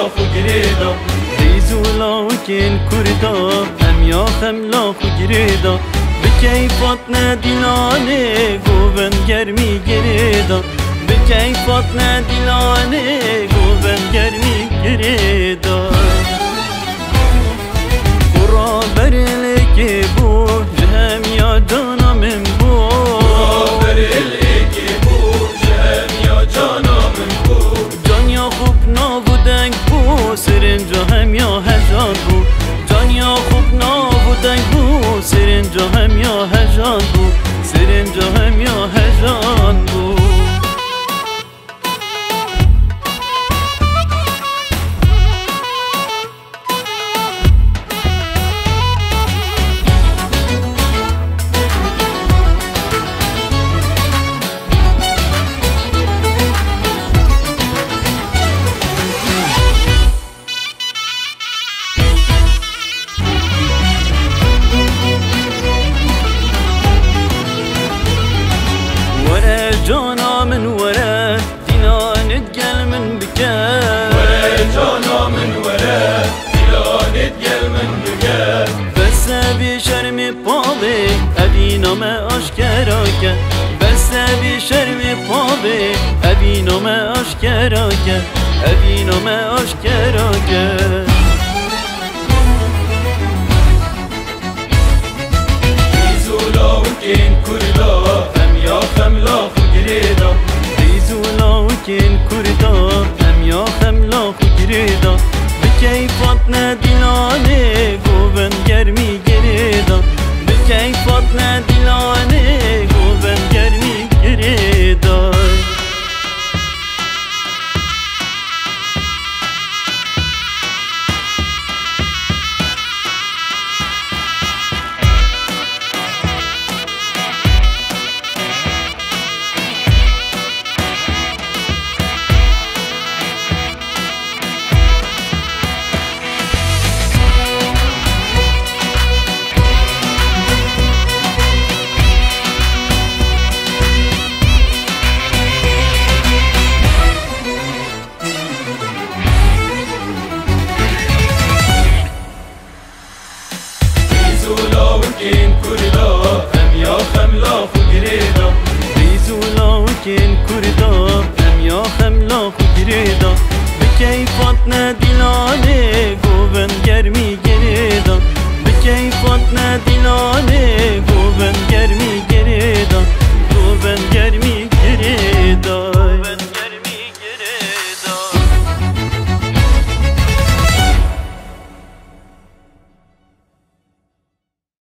خملاخ و گریدا ریزولا و کن کردا ام یا خملاخ و گریدا بکیفات ندیلانه گوبن گرمی گریدا بکیفات ندیلانه گوبن گرمی گریدا برا برلکی بو جهم یا جانا من بو برا برلکی بو جهم یا جانا من بو جان یا خوب نابودنگ بو سرنجا هم یا هجان بو جان یا خوب نابودنگ بو سرنجا هم یا هجان بو سرنجا هم یا هجان بو جانا من ورا دينا نتقل من بكا ورا جانا من ورا دينا نتقل من بكا بس بشرمي بابي أبينا ما أشكرك بس بشرمي بابي أبينا ما أشكرك أبينا ما أشكرك ريزولا وكين كردا أم يا خملاخ گریدا ریزولا و کن کردا ام یا خملاخ و گریدا بکیفات ندیلانه گوبن گرمی گریدا بکیفات ندیلانه گوبن گرمی گریدا ریزولا و کن کردا ام یا خملاخ و گریدا ریزولا و کن کردا ام یا خملاخ و گریدا بکیفات ندیلانه گوبن گرمی گریدا بکیفات ندیلانه گوبن گرمی گریدا گوبن گرمی گریدا